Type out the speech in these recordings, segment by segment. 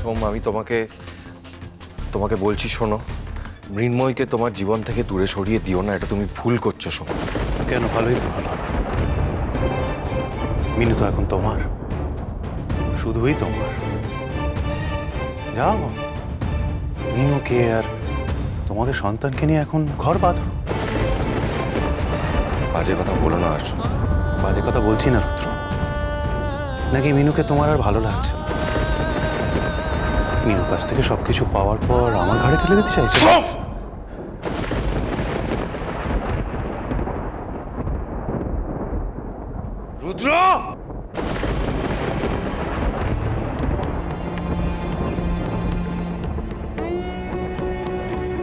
সোম, আমি তোমাকে তোমাকে বলছি, শোনো, মৃন্ময়কে তোমার জীবন থেকে দূরে সরিয়ে দিও না, এটা তুমি ভুল করছো সোম। কেন? ভালোই তো ভালো। মিনু তো এখন তোমার, শুধুই তোমার। যাও, মিনুকে আর তোমাদের সন্তানকে নিয়ে এখন ঘর বাঁধো। বাজে কথা বলো না আর। বাজে কথা বলছি না রুদ্র, নাকি মিনুকে তোমার আর ভালো লাগছে না? মিনুর কাছ থেকে সবকিছু পাওয়ার পর আমার ঘাড়ে ঠেলে দিতে চাইছো? রুদ্র!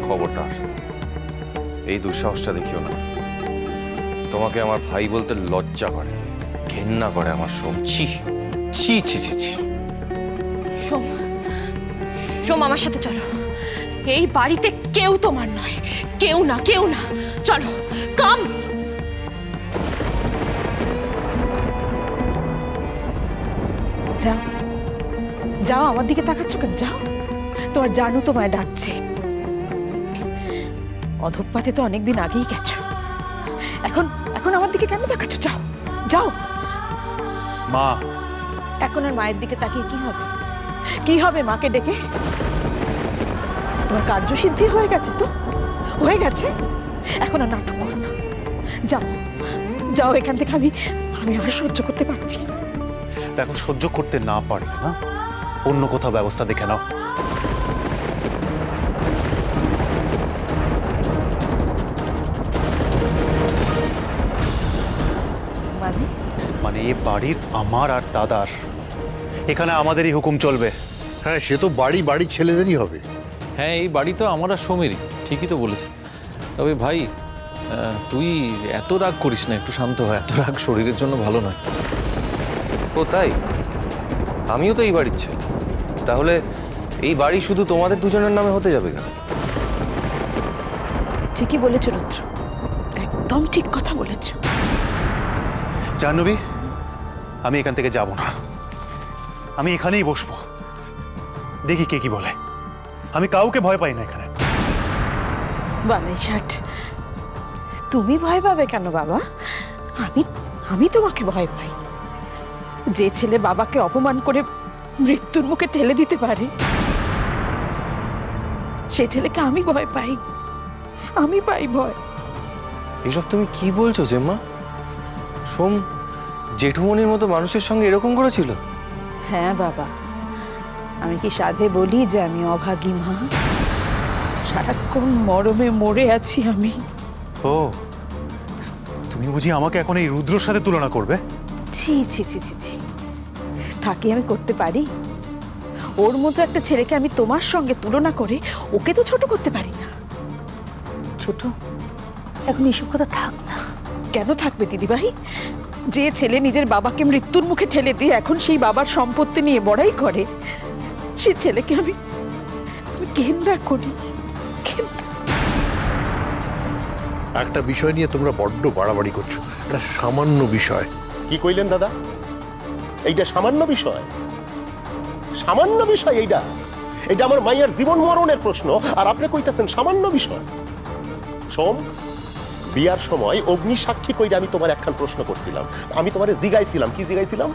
খবরদার এই দুঃসাহসটা দেখিও না। তোমাকে আমার ভাই বলতে লজ্জা করে, ঘেন্না করে আমার সোম। ছি ছি ছি ছি ছি। সোম, সোম আমার সাথে চলো। এই বাড়িতে কেউ তোমার নয়, কেউ না, কেউ না। চলো, কাম। যাও যাও, আমার দিকে তাকাচ্ছ কেন? যাও, তোমার জানু তোমায় ডাকছে। অধঃপাতে তো অনেকদিন আগেই গেছো, এখন এখন আমার দিকে কেন তাকাচ্ছ? যাও যাও। মা, এখন আর মায়ের দিকে তাকিয়ে কি হবে? কি হবে মাকে ডেকে? তোমার কার্যসিদ্ধি হয়ে গেছে তো, হয়ে গেছে। এখন আর নাটক করো না, যাও যাও এখান থেকে। আমি আমি আর সহ্য করতে পারছি না। দেখো, সহ্য করতে না পারলে না অন্য কোথাও ব্যবস্থা দেখে নাও। মানে এ বাড়ির আমার আর দাদার, এখানে আমাদেরই হুকুম চলবে। হ্যাঁ, সে তো বাড়ি বাড়ির ছেলেদেরই হবে। হ্যাঁ, এই বাড়ি তো আমার আর সোমেরই, ঠিকই তো বলেছে। তবে ভাই, তুই এত রাগ করিস না, একটু শান্ত হয়। এত রাগ শরীরের জন্য ভালো নয়। ও তাই? আমিও তো এই বাড়ির ছেলে, তাহলে এই বাড়ি শুধু তোমাদের দুজনের নামে হতে যাবে কেন? ঠিকই বলেছো রুদ্র, একদম ঠিক কথা বলেছো। জাহ্নবী, আমি এখান থেকে যাব না, আমি এখানেই বসবো, দেখি কে কি বলে। আমি কাউকে ভয় পাই না এখানে। বালাই ষাট, তুমি ভয় পাবে কেন বাবা? আমি আমি তোমাকে ভয় পাই। যে ছেলে বাবাকে অপমান করে মৃত্যুর মুখে ঠেলে দিতে পারে, সে ছেলেকে আমি ভয় পাই, আমি পাই ভয়। এসব তুমি কি বলছো জেম্মা? সোম জেঠুমনির মতো মানুষের সঙ্গে এরকম করেছিল? হ্যাঁ বাবা, আমি কি সাধে বলি যে আমি অভাগী মা? সারাক্ষণ মরমে মরে আছি আমি। ও, তুমি বুঝি আমাকে এখন এই রুদ্রর সাথে তুলনা করবে? ছি ছি ছি ছি ছি, থাকি আমি করতে পারি? ওর মতো একটা ছেলেকে আমি তোমার সঙ্গে তুলনা করে ওকে তো ছোট করতে পারি না। ছোট, এখন এসব কথা থাক না। কেন থাকবে দিদিভাই? যে ছেলে নিজের বাবাকে মৃত্যুর মুখে ঠেলে দিয়ে এখন সেই বাবার সম্পত্তি নিয়ে বড়াই করে, সে ছেলেকে আমি ঘেন্না করি। একটা বিষয় নিয়ে তোমরা বড্ড বাড়াবাড়ি করছো। এটা সামান্য বিষয়। কি কইলেন দাদা? এইটা সামান্য বিষয়? সামান্য বিষয় এইটা? এটা আমার মাইয়ার জীবন মরণের প্রশ্ন, আর আপনি কইতাছেন সামান্য বিষয়? সোম, বিয়ার সময় অগ্নি সাক্ষী কইরা আমি তোমার একখান প্রশ্ন করছিলাম। আমি তোমারে জিগাইছিলাম, কি জিগাইছিলাম?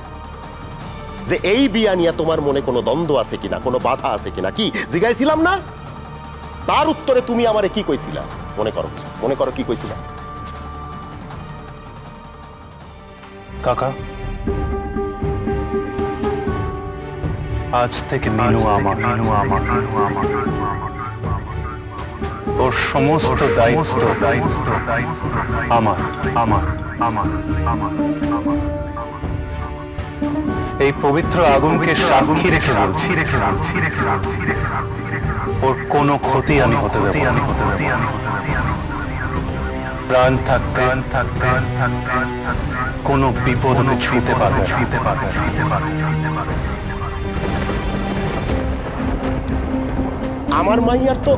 যে এই বিয়া নিয়ে তোমার মনে কোনো দ্বন্দ্ব আছে কিনা, কোনো বাধা আছে কিনা, কি জিগাইছিলাম না? তার উত্তরে তুমি আমারে কি কইছিলা? মনে করো, মনে করো কি কইছিলা? কাকা, আজ থেকে মিনু আমার, ওর সমস্ত দায়িত্ব আমার। এই পবিত্র আগুনকে সাক্ষী রেখে বলছি, ওর কোনো ক্ষতি আমি হতে দেব না। প্রাণ থাকতে কোনো বিপদ ওকে ছুঁতে পারবে না। আমার মাইয়ার তো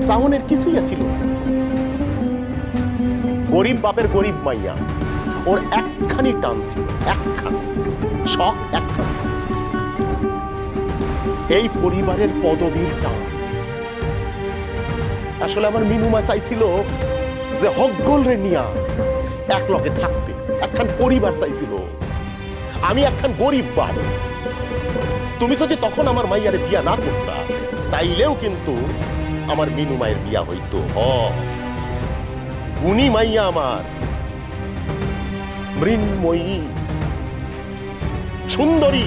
চাউনের কিছুই আছিল। গরিব বাপের গরিব মাইয়া, ওর একখানি টান ছিল, একখানি শখ, একখান ছিল। এই পরিবারের পদবীর টান। আসলে আমার মিনুমা চাইছিল যে হকগোল রে নিয়া এক লগে থাকতে, একখান পরিবার চাইছিল। আমি একখান গরিব বাপ। তুমি যদি তখন আমার মাইয়ারে বিয়া না করতা, তাইলেও কিন্তু আমার মিনু মায়ের বিয়া হইতো। গুণী মাইয়া আমার, মৃন্ময়ী সুন্দরী,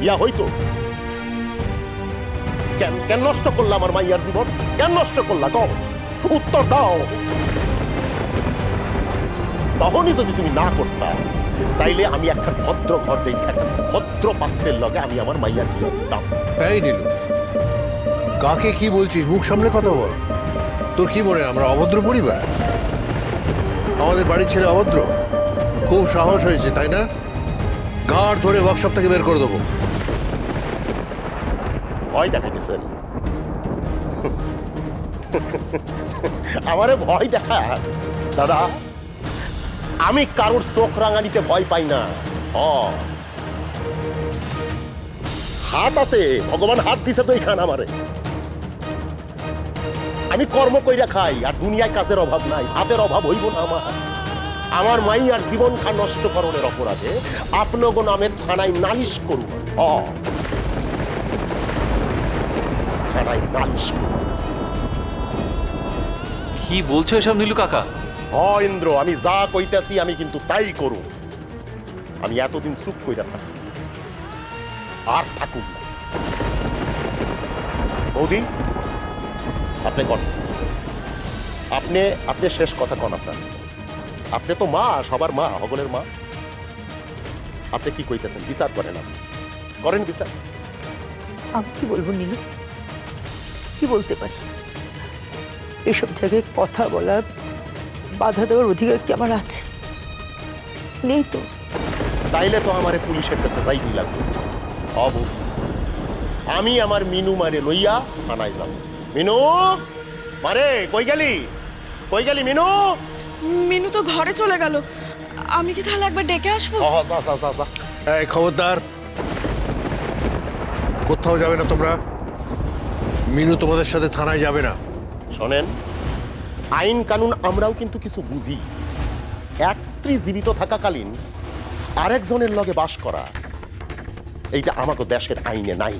বিয়া হইতো। কেন কেন নষ্ট করলা আমার মাইয়ার জীবন? কেন নষ্ট করলা? কও, উত্তর দাও। তখনই যদি তুমি না করতা, তাইলে আমি একটা ভদ্র ঘর দেখে একটা ভদ্র পাত্রের লগে আমি আমার মাইয়ার বিয়ে দিতাম। এই নীলু, কাকে কি বলছিস? মুখ সামলে কথা বল। তোর কি মনে হয় আমরা অভদ্র পরিবার? আমাদের বাড়ির ছেলে অভদ্র? খুব সাহস হয়েছে, তাই না? ঘাড় ধরে ওয়ার্কশপ থেকে বের করে দেবো। ভয় দেখাইতেছেন আমারে ভয় দেখা? দাদা, আমি কারোর চোখ রাঙানিতে ভয় পাই না। হাত আছে, ভগবান হাত দিছে তো এইখান আমারে। আমি কর্ম কইরা খাই, আর দুনিয়ায় কাজের অভাব নাই, হাতের অভাব হইব না আমার। আমার মাইয়ার জীবন খা নষ্ট করণের অপরাধে আপনাগো নামে থানায় নালিশ করুন। থানায় নালিশ করুন। কি বলছো এসব নীলু কাকা? ইন্দ্র, আমি যা কইতাছি আমি কিন্তু তাই করুন। আমি এতদিন চুপ কইরা থাকছি, আর থাকুন না। বৌদি, আপনি কন, আপনি শেষ কথা কন। আপনি তো মা, সবার মা, হগলের মা। আপনি কি কইতেছেন? বিচার করেন, আপনি করেন বিচার। আমি কি বলবো নীলু, কি বলতে পারি? এসব জায়গায় কথা বলার, বাধা দেওয়ার অধিকার কি আমার আছে? নেই তো। তাইলে তো আমারে পুলিশের কাছে যাইতে লাগবে। আমি আমার মিনু মারে লইয়া থানায় যাব। মিনু মারে, কই গেলি? কই গেলি মিনু? মিনু তো ঘরে চলে গেল। আমি কি তাহলে একবার ডেকে আসবো? এই খবরদার, কোথাও যাবে না তোমরা। মিনু তোমাদের সাথে থানায় যাবে না। শোনেন, আইন কানুন আমরাও কিন্তু কিছু বুঝি। এক স্ত্রী জীবিত থাকাকালীন আরেকজনের লগে বাস করা, এইটা আমাকে দেশের আইনে নাই।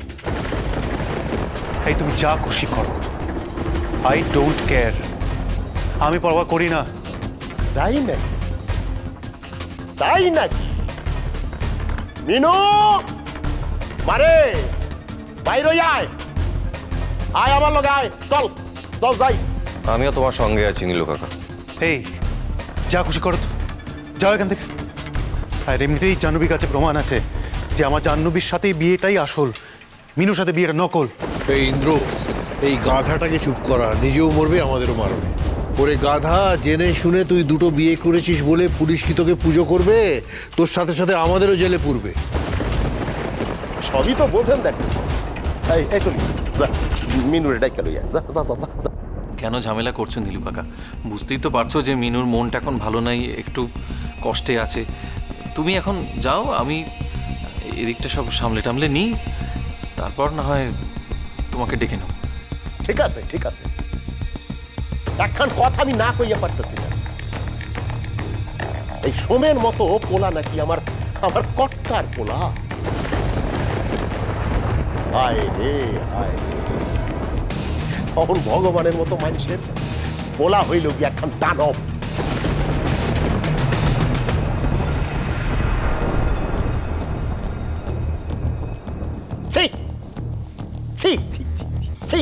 এই তুমি যা খুশি করো, আই ডোন্ট কেয়ার। আমি পরোয়া করি না। তাই নাকি? তাই নাকি? মিনু মারে, বাইরে আয়, আয় আমার লগে আয়, চল চল যাই। আমিও তোমার সঙ্গে আছি নীলু কাকা। এই যা খুশি করো তো, যাও এখান থেকে। আর এমনিতেই জাহ্নবীর কাছে প্রমাণ আছে যে আমার জাহ্নবীর সাথে বিয়েটাই আসল, মিনুর সাথে বিয়েটা নকল। এই ইন্দ্র, এই গাধাটাকে চুপ করা। নিজেও মরবে, আমাদেরও মারবে। ওরে গাধা, জেনে শুনে তুই দুটো বিয়ে করেছিস বলে পুলিশ কি তোকে পুজো করবে? তোর সাথে সাথে আমাদেরও জেলে পুরবে। সবই তো বোঝেন, দেখেন। এই চলি, যা মিনুরে ডাইকা লইয়া যা যা যা যা। কেন ঝামেলা করছো নীলু কাকা? বুঝতেই তো পারছো যে মিনুর মনটা এখন ভালো নাই, একটু কষ্টে আছে। তুমি এখন যাও, আমি এদিকটা সব সামলে টামলে নিই, তারপর না হয় তোমাকে ডেকে নেব। ঠিক আছে, ঠিক আছে। একখান কথা আমি না কইয়া পারতেছি না। এই সোমের মতো পোলা নাকি আমার আমার কর্তার পোলা? হায় রে হায়। তখন ভগবানের মতো মানুষের পোলা হইল কি একখান দানব। ছি ছি ছি ছি ছি।